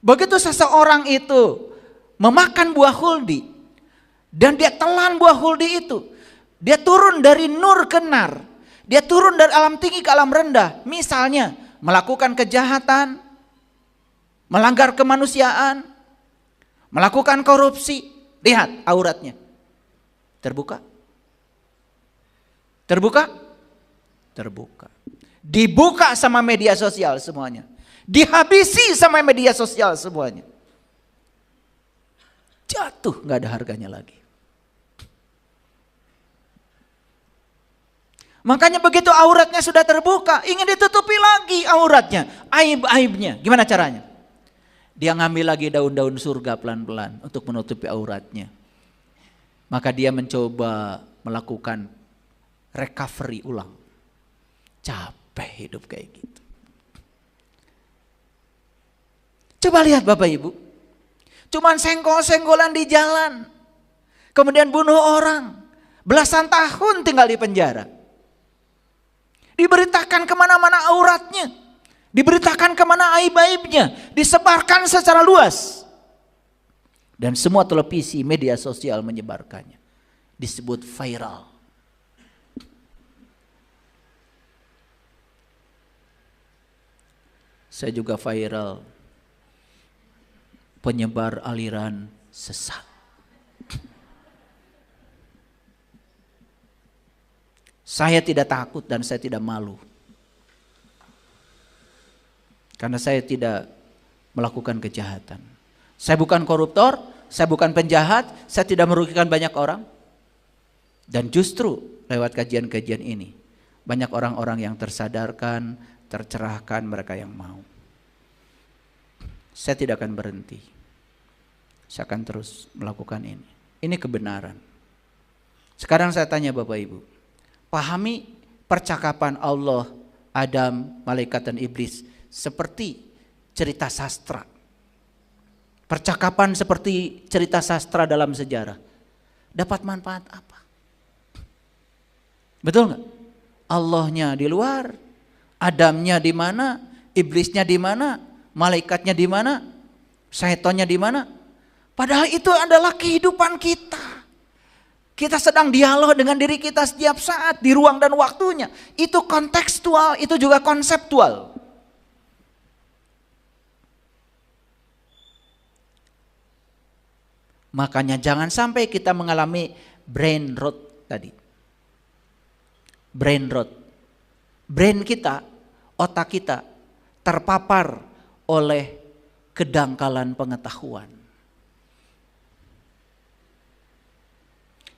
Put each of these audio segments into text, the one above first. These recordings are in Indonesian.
Begitu seseorang itu memakan buah huldi dan dia telan buah huldi itu, dia turun dari nur ke nar, dia turun dari alam tinggi ke alam rendah. Misalnya melakukan kejahatan, melanggar kemanusiaan, melakukan korupsi. Lihat auratnya terbuka, terbuka, terbuka. Dibuka sama media sosial semuanya. Dihabisi sama media sosial semuanya. Jatuh, gak ada harganya lagi. Makanya begitu auratnya sudah terbuka, ingin ditutupi lagi auratnya, aib-aibnya. Gimana caranya? Dia ngambil lagi daun-daun surga pelan-pelan untuk menutupi auratnya. Maka dia mencoba melakukan recovery ulang. Capek hidup kayak gitu. Coba lihat Bapak Ibu. Cuman senggol-senggolan di jalan. Kemudian bunuh orang. Belasan tahun tinggal di penjara. Diberitakan kemana-mana auratnya. Diberitakan kemana aib-aibnya. Disebarkan secara luas. Dan semua televisi, media sosial menyebarkannya. Disebut viral. Saya juga viral, penyebar aliran sesat. Saya tidak takut dan saya tidak malu. Karena saya tidak melakukan kejahatan. Saya bukan koruptor, saya bukan penjahat, saya tidak merugikan banyak orang. Dan justru lewat kajian-kajian ini, banyak orang-orang yang tersadarkan, tercerahkan, mereka yang mau. Saya tidak akan berhenti. Saya akan terus melakukan ini. Ini kebenaran. Sekarang saya tanya Bapak Ibu. Pahami percakapan Allah, Adam, malaikat dan iblis seperti cerita sastra. Percakapan seperti cerita sastra dalam sejarah. Dapat manfaat apa? Betul nggak? Allahnya di luar, Adamnya di mana, iblisnya di mana, malaikatnya di mana, syaitannya di mana. Padahal itu adalah kehidupan kita. Kita sedang dialog dengan diri kita setiap saat di ruang dan waktunya. Itu kontekstual, itu juga konseptual. Makanya jangan sampai kita mengalami brain rot tadi. Brain rot. Brain kita, otak kita terpapar oleh kedangkalan pengetahuan.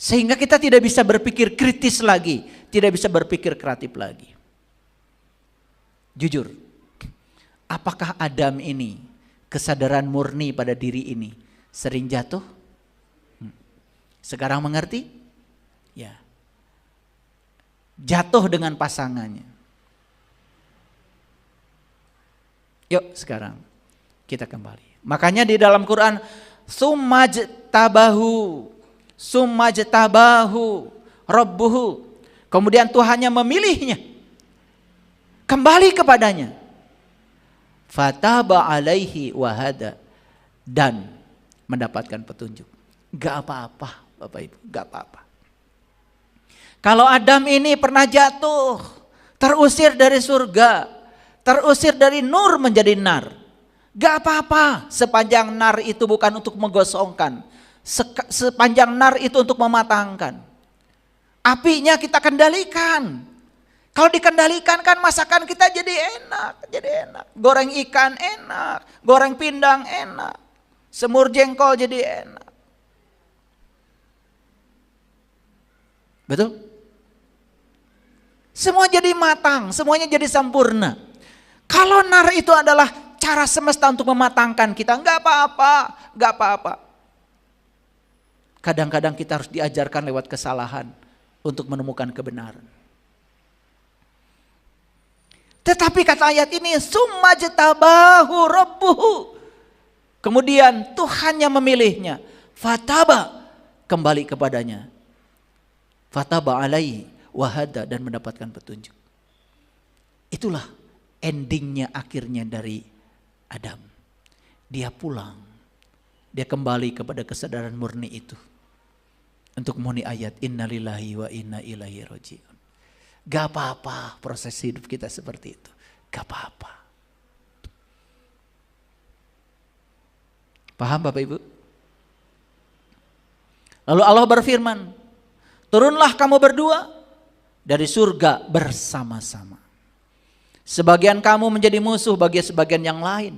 Sehingga kita tidak bisa berpikir kritis lagi, tidak bisa berpikir kreatif lagi. Jujur, apakah Adam ini, kesadaran murni pada diri ini, sering jatuh? Sekarang mengerti? Ya. Jatuh dengan pasangannya. Yuk sekarang kita kembali. Makanya di dalam Quran, Summajtabahu Rabbuhu. Kemudian Tuhannya memilihnya. Kembali kepadanya. Fataba alaihi wahada. Dan mendapatkan petunjuk. Gak apa-apa Bapak Ibu, gak apa-apa. Kalau Adam ini pernah jatuh, terusir dari surga, terusir dari nur menjadi nar. Gak apa-apa sepanjang nar itu bukan untuk menggosongkan. Sepanjang nar itu untuk mematangkan. Apinya kita kendalikan. Kalau dikendalikan kan masakan kita jadi enak, jadi enak. Goreng ikan enak, goreng pindang enak, semur jengkol jadi enak. Betul? Semua jadi matang, semuanya jadi sempurna. Kalau nar itu adalah cara semesta untuk mematangkan kita, nggak apa-apa, nggak apa-apa. Kadang-kadang kita harus diajarkan lewat kesalahan untuk menemukan kebenaran. Tetapi kata ayat ini, Summajtabahu Rabbuhu. Kemudian Tuhannya memilihnya. Fataba, kembali kepadanya. Fataba alaihi wahada, dan mendapatkan petunjuk. Itulah endingnya, akhirnya dari Adam. dia pulang. Dia kembali kepada kesadaran murni itu. Untuk memenuhi ayat innalillahi wa inna ilaihi raji'un. Gak apa-apa proses hidup kita seperti itu. Gak apa-apa. Paham Bapak Ibu? Lalu Allah berfirman, turunlah kamu berdua dari surga bersama-sama. Sebagian kamu menjadi musuh bagi sebagian yang lain.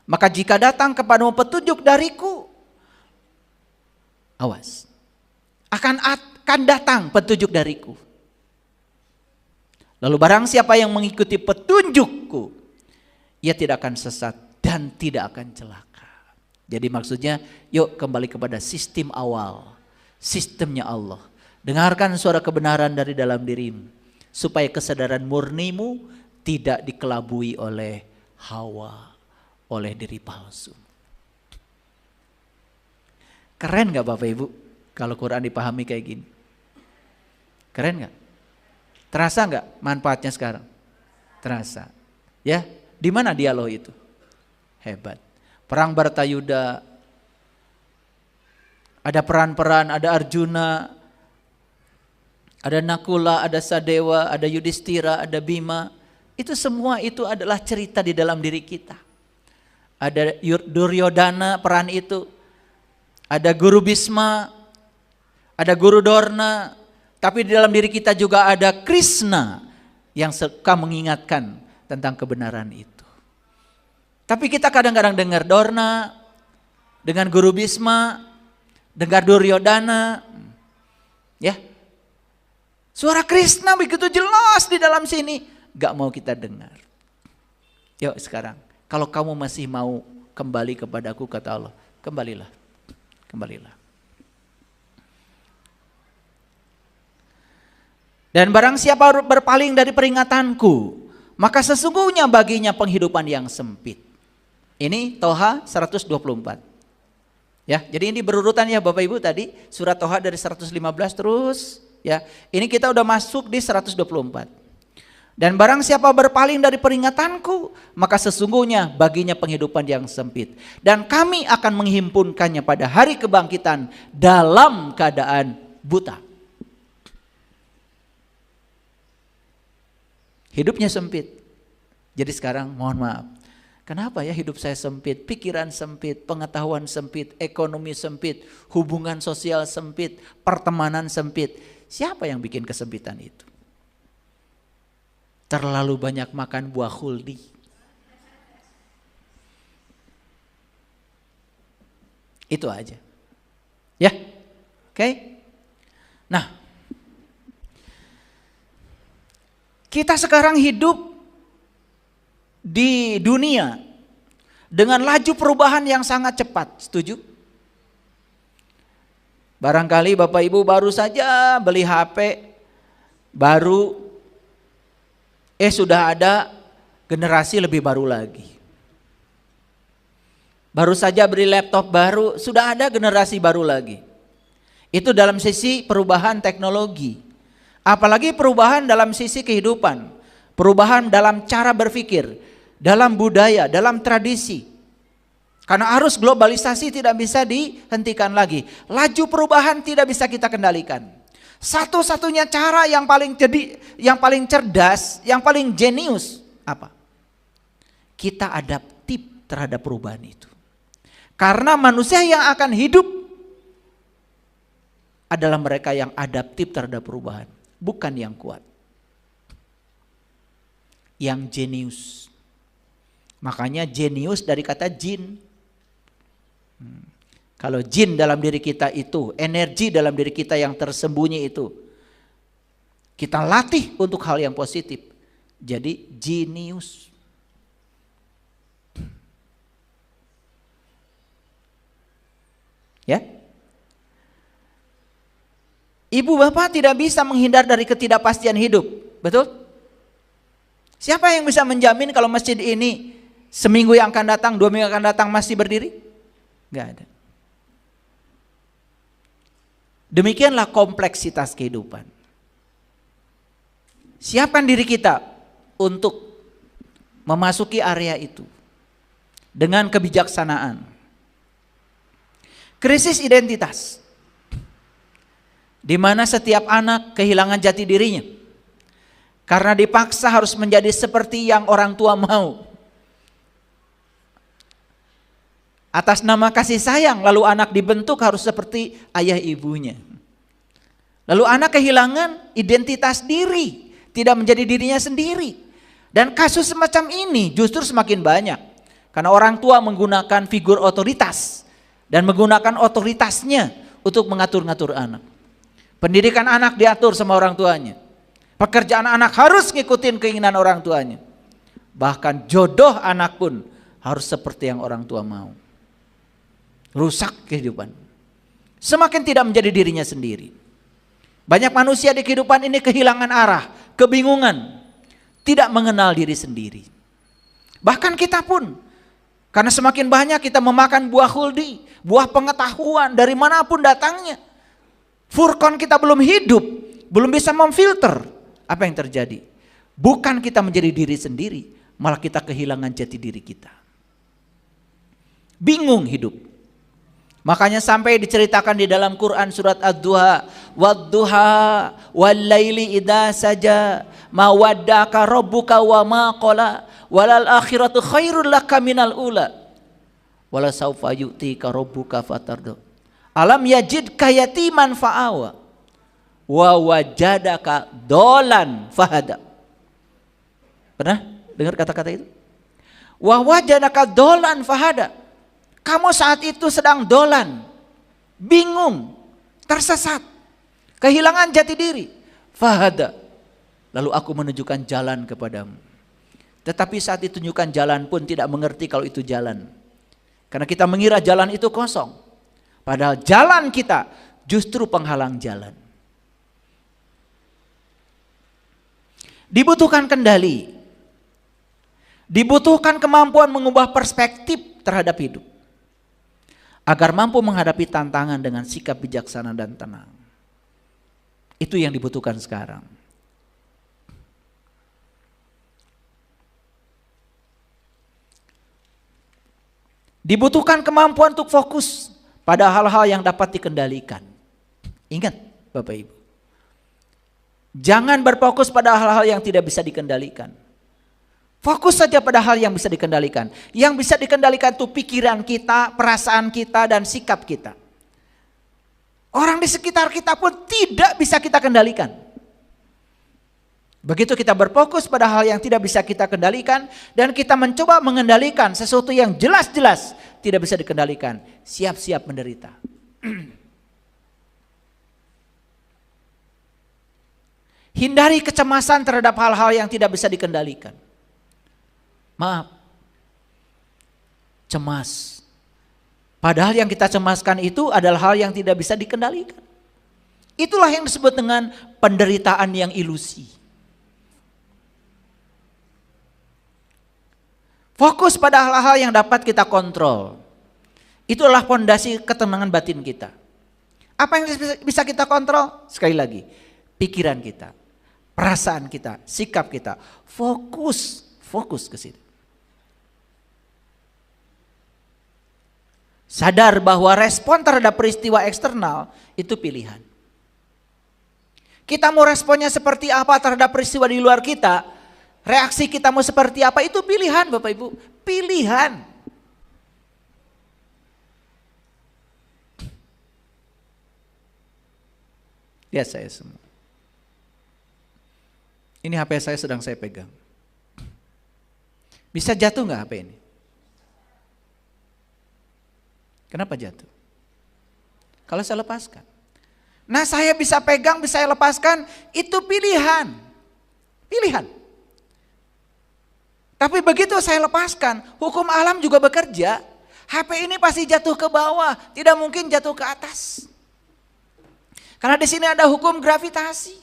Maka jika datang kepadamu petunjuk dariku, awas, akan datang petunjuk dariku. Lalu barang siapa yang mengikuti petunjukku, ia tidak akan sesat dan tidak akan celaka. Jadi maksudnya, yuk kembali kepada sistem awal, sistemnya Allah. Dengarkan suara kebenaran dari dalam dirimu, supaya kesadaran murnimu tidak dikelabui oleh hawa, oleh diri palsu. Keren gak Bapak Ibu kalau Quran dipahami kayak gini? Keren gak? Terasa gak manfaatnya sekarang? Terasa. Ya, di mana dialog itu? Hebat. Perang Bharatayuda, ada peran-peran, ada Arjuna, ada Nakula, ada Sadewa, ada Yudhistira, ada Bima. Itu semua itu adalah cerita di dalam diri kita. Ada Duryodhana peran itu, ada Guru Bhisma, ada Guru Dorna, tapi di dalam diri kita juga ada Krishna yang suka mengingatkan tentang kebenaran itu. Tapi kita kadang-kadang dengar Dorna, dengan Guru Bhisma, dengar Duryodhana, ya. Suara Krishna begitu jelas di dalam sini, gak mau kita dengar. Yuk sekarang, kalau kamu masih mau kembali kepadaku, kata Allah, kembalilah, kembalilah. Dan barang siapa berpaling dari peringatanku, maka sesungguhnya baginya penghidupan yang sempit. Ini Toha 124. Ya, jadi ini berurutan ya Bapak Ibu tadi, surat Toha dari 115 terus, ya. Ini kita udah masuk di 124. Dan barang siapa berpaling dari peringatanku, maka sesungguhnya baginya penghidupan yang sempit. Dan kami akan menghimpunkannya pada hari kebangkitan dalam keadaan buta. Hidupnya sempit. Jadi sekarang mohon maaf. Kenapa ya hidup saya sempit? Pikiran sempit, pengetahuan sempit, ekonomi sempit, hubungan sosial sempit, pertemanan sempit. Siapa yang bikin kesempitan itu? Terlalu banyak makan buah khuldi. Itu aja. Ya. Oke. Nah, kita sekarang hidup di dunia dengan laju perubahan yang sangat cepat. Setuju? Barangkali Bapak Ibu baru saja beli HP baru, sudah ada generasi lebih baru lagi. Baru saja beli laptop baru, sudah ada generasi baru lagi. Itu dalam sisi perubahan teknologi. Apalagi perubahan dalam sisi kehidupan. Perubahan dalam cara berpikir, dalam budaya, dalam tradisi. Karena arus globalisasi tidak bisa dihentikan lagi. Laju perubahan tidak bisa kita kendalikan. Satu-satunya cara yang paling cerdas, yang paling jenius apa? Kita adaptif terhadap perubahan itu. Karena manusia yang akan hidup adalah mereka yang adaptif terhadap perubahan, bukan yang kuat. Yang jenius. Makanya jenius dari kata jin. Kalau jin dalam diri kita itu, energi dalam diri kita yang tersembunyi itu, kita latih untuk hal yang positif. Jadi jenius. Ya. Ibu bapak tidak bisa menghindar dari ketidakpastian hidup. Betul? Siapa yang bisa menjamin kalau masjid ini seminggu yang akan datang, 2 minggu akan datang masih berdiri? Gak ada. Demikianlah kompleksitas kehidupan. Siapkan diri kita untuk memasuki area itu. dengan kebijaksanaan. Krisis identitas, di mana setiap anak kehilangan jati dirinya karena dipaksa harus menjadi seperti yang orang tua mau. Atas nama kasih sayang, lalu anak dibentuk harus seperti ayah ibunya. Lalu anak kehilangan identitas diri, tidak menjadi dirinya sendiri. Dan kasus semacam ini justru semakin banyak. Karena orang tua menggunakan figur otoritas dan menggunakan otoritasnya untuk mengatur-ngatur anak. Pendidikan anak diatur sama orang tuanya. Pekerjaan anak harus ngikutin keinginan orang tuanya. Bahkan jodoh anak pun harus seperti yang orang tua mau. Rusak kehidupan. Semakin tidak menjadi dirinya sendiri. Banyak manusia di kehidupan ini kehilangan arah, kebingungan, tidak mengenal diri sendiri. Bahkan kita pun, karena semakin banyak kita memakan buah huldi, buah pengetahuan dari manapun datangnya. Furqan kita belum hidup, belum bisa memfilter apa yang terjadi. Bukan kita menjadi diri sendiri, malah kita kehilangan jati diri kita. Bingung hidup. Makanya sampai diceritakan di dalam Quran surat Ad-Duha, wad-duha wal-laili idza saja ma waddaka rabbuka wa ma qala walal akhiratu khairul laka minal ula wala saufa yu'tika rabbuka fatarda alam yajidka yatiman fa'awa wa wajadaka dolan fahada. Pernah dengar kata-kata itu? Wa wajadaka dolan fahada. Kamu saat itu sedang dolan, bingung, tersesat, kehilangan jati diri. Fahada, lalu aku menunjukkan jalan kepadamu. Tetapi saat ditunjukkan jalan pun tidak mengerti kalau itu jalan. Karena kita mengira jalan itu kosong. Padahal jalan kita justru penghalang jalan. Dibutuhkan kendali. Dibutuhkan kemampuan mengubah perspektif terhadap hidup. Agar mampu menghadapi tantangan dengan sikap bijaksana dan tenang. Itu yang dibutuhkan sekarang. Dibutuhkan kemampuan untuk fokus pada hal-hal yang dapat dikendalikan. Ingat Bapak Ibu, jangan berfokus pada hal-hal yang tidak bisa dikendalikan. Fokus saja pada hal yang bisa dikendalikan. Yang bisa dikendalikan itu pikiran kita, perasaan kita, dan sikap kita. Orang di sekitar kita pun tidak bisa kita kendalikan. Begitu kita berfokus pada hal yang tidak bisa kita kendalikan, dan kita mencoba mengendalikan sesuatu yang jelas-jelas tidak bisa dikendalikan, siap-siap menderita. Hindari kecemasan terhadap hal-hal yang tidak bisa dikendalikan. Maaf, cemas. Padahal yang kita cemaskan itu adalah hal yang tidak bisa dikendalikan. Itulah yang disebut dengan penderitaan yang ilusi. Fokus pada hal-hal yang dapat kita kontrol. Itulah fondasi ketenangan batin kita. Apa yang bisa kita kontrol? Sekali lagi, pikiran kita, perasaan kita, sikap kita. Fokus ke situ. Sadar bahwa respon terhadap peristiwa eksternal itu pilihan. Kita mau responnya seperti apa terhadap peristiwa di luar kita, reaksi kita mau seperti apa, itu pilihan Bapak Ibu, pilihan. Lihat saya semua. Ini HP saya sedang saya pegang. Bisa jatuh nggak HP ini? Kenapa jatuh? Kalau saya lepaskan. Nah, saya bisa pegang, bisa saya lepaskan, itu pilihan. Pilihan. Tapi begitu saya lepaskan, hukum alam juga bekerja. HP ini pasti jatuh ke bawah, tidak mungkin jatuh ke atas. Karena di sini ada hukum gravitasi.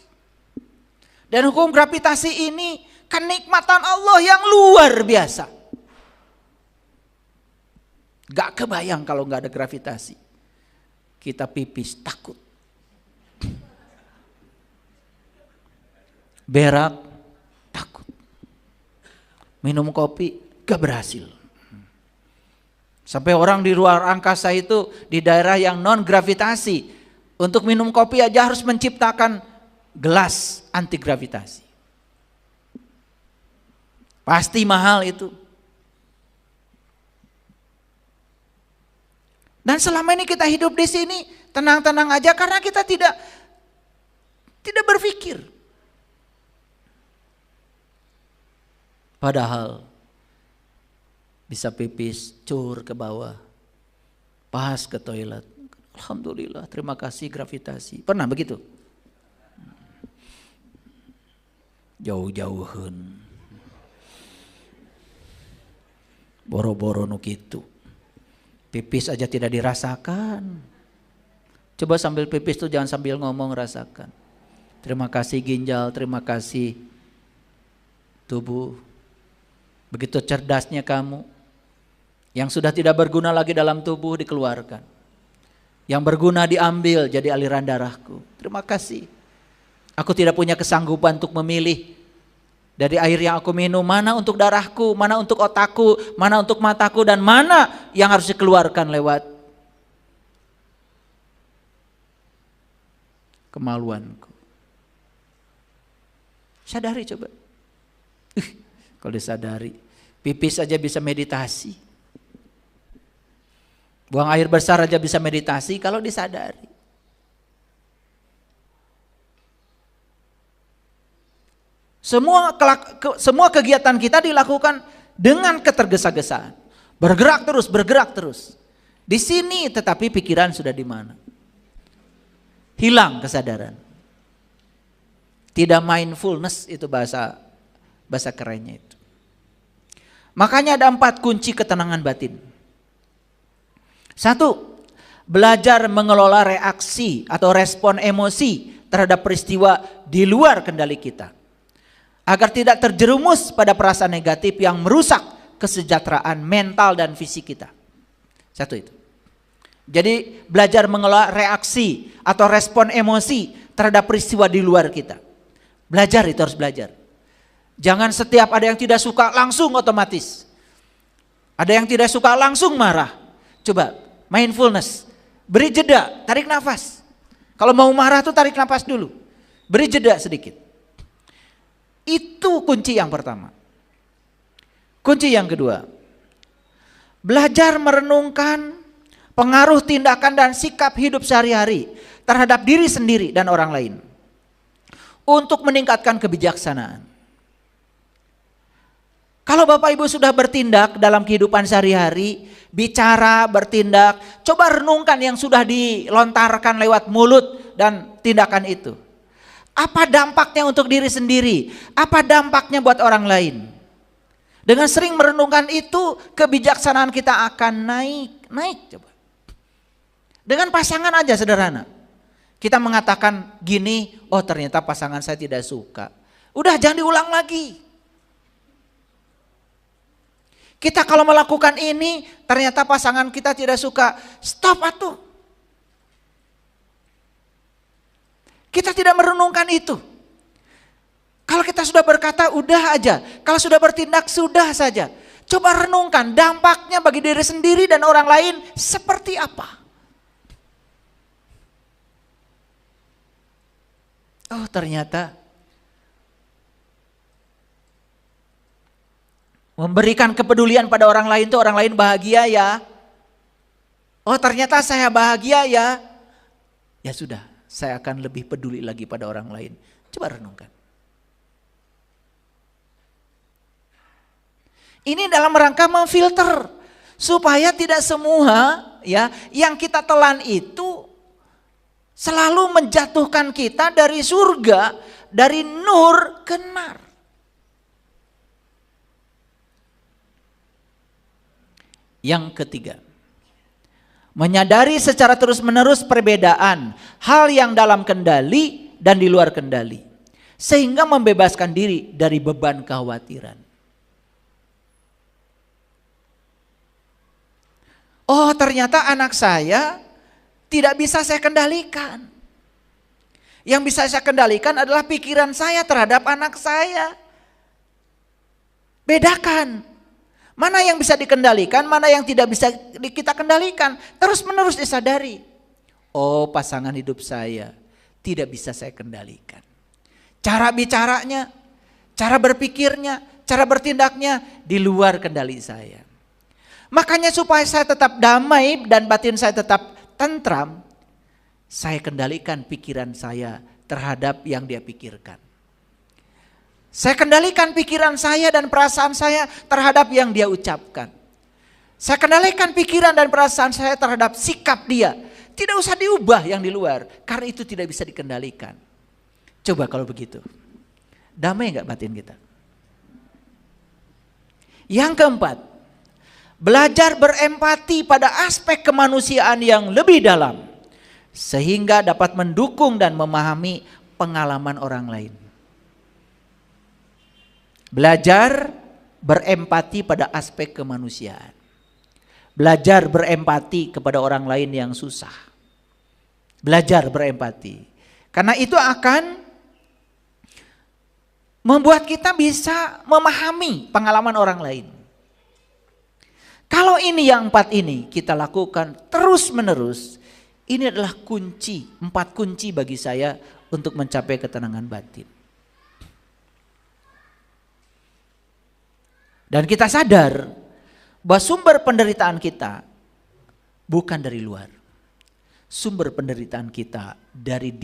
Dan hukum gravitasi ini kenikmatan Allah yang luar biasa. Gak kebayang kalau gak ada gravitasi. Kita pipis takut. Berak takut. Minum kopi gak berhasil. Sampai orang di luar angkasa itu di daerah yang non gravitasi, untuk minum kopi aja harus menciptakan gelas anti gravitasi. Pasti mahal itu. Dan selama ini kita hidup di sini tenang-tenang aja karena kita tidak berpikir. Padahal bisa pipis cur ke bawah, pas ke toilet. Alhamdulillah, terima kasih gravitasi. Pernah begitu? Jauh-jauhan. Boro-boro nu kitu. Pipis aja tidak dirasakan. Coba sambil pipis tuh jangan sambil ngomong, rasakan. Terima kasih ginjal, terima kasih tubuh. Begitu cerdasnya kamu. Yang sudah tidak berguna lagi dalam tubuh dikeluarkan. Yang berguna diambil jadi aliran darahku. Terima kasih. Aku tidak punya kesanggupan untuk memilih. Dari air yang aku minum, mana untuk darahku, mana untuk otakku, mana untuk mataku, dan mana yang harus dikeluarkan lewat kemaluanku. Sadari coba. Kalau disadari, pipis aja bisa meditasi. Buang air besar aja bisa meditasi kalau disadari. Semua kegiatan kita dilakukan dengan ketergesa-gesaan. Bergerak terus. Di sini tetapi pikiran sudah di mana? Hilang kesadaran. Tidak mindfulness, itu bahasa kerennya itu. Makanya ada 4 kunci ketenangan batin. 1, belajar mengelola reaksi atau respon emosi terhadap peristiwa di luar kendali kita. Agar tidak terjerumus pada perasaan negatif yang merusak kesejahteraan mental dan fisik kita. 1 itu. Jadi belajar mengelola reaksi atau respon emosi terhadap peristiwa di luar kita. Belajar, itu harus belajar. Jangan setiap ada yang tidak suka langsung otomatis. Ada yang tidak suka langsung marah. Coba mindfulness. Beri jeda, tarik nafas. Kalau mau marah tuh tarik nafas dulu. Beri jeda sedikit. Itu kunci yang pertama. Kunci yang kedua, belajar merenungkan pengaruh tindakan dan sikap hidup sehari-hari terhadap diri sendiri dan orang lain untuk meningkatkan kebijaksanaan. Kalau Bapak Ibu sudah bertindak dalam kehidupan sehari-hari, bicara, bertindak, coba renungkan yang sudah dilontarkan lewat mulut dan tindakan itu. Apa dampaknya untuk diri sendiri? Apa dampaknya buat orang lain? Dengan sering merenungkan itu, kebijaksanaan kita akan naik coba. Dengan pasangan aja sederhana. Kita mengatakan gini, oh ternyata pasangan saya tidak suka. Udah, jangan diulang lagi. Kita kalau melakukan ini, ternyata pasangan kita tidak suka. Stop atuh. Kita tidak merenungkan itu. Kalau kita sudah berkata, udah aja. Kalau sudah bertindak, sudah saja. Coba renungkan dampaknya bagi diri sendiri dan orang lain seperti apa. Oh ternyata memberikan kepedulian pada orang lain itu orang lain bahagia ya. Oh ternyata saya bahagia ya. Ya sudah. Saya akan lebih peduli lagi pada orang lain. Coba renungkan. Ini dalam rangka memfilter supaya tidak semua ya yang kita telan itu selalu menjatuhkan kita dari surga, dari nur ke nar. Yang ketiga, menyadari secara terus-menerus perbedaan hal yang dalam kendali dan di luar kendali. Sehingga membebaskan diri dari beban kekhawatiran. Oh ternyata anak saya tidak bisa saya kendalikan. Yang bisa saya kendalikan adalah pikiran saya terhadap anak saya. Bedakan. Mana yang bisa dikendalikan, mana yang tidak bisa kita kendalikan. Terus menerus disadari. Oh, pasangan hidup saya tidak bisa saya kendalikan. Cara bicaranya, cara berpikirnya, cara bertindaknya di luar kendali saya. Makanya supaya saya tetap damai dan batin saya tetap tentram, saya kendalikan pikiran saya terhadap yang dia pikirkan. Saya kendalikan pikiran saya dan perasaan saya terhadap yang dia ucapkan. Saya kendalikan pikiran dan perasaan saya terhadap sikap dia. Tidak usah diubah yang di luar, karena itu tidak bisa dikendalikan. Coba kalau begitu, damai enggak batin kita? Yang keempat, belajar berempati pada aspek kemanusiaan yang lebih dalam, sehingga dapat mendukung dan memahami pengalaman orang lain. Belajar berempati pada aspek kemanusiaan. Belajar berempati kepada orang lain yang susah. Belajar berempati. Karena itu akan membuat kita bisa memahami pengalaman orang lain. Kalau ini yang 4 ini kita lakukan terus menerus, ini adalah kunci, 4 kunci bagi saya untuk mencapai ketenangan batin. Dan kita sadar bahwa sumber penderitaan kita bukan dari luar. Sumber penderitaan kita dari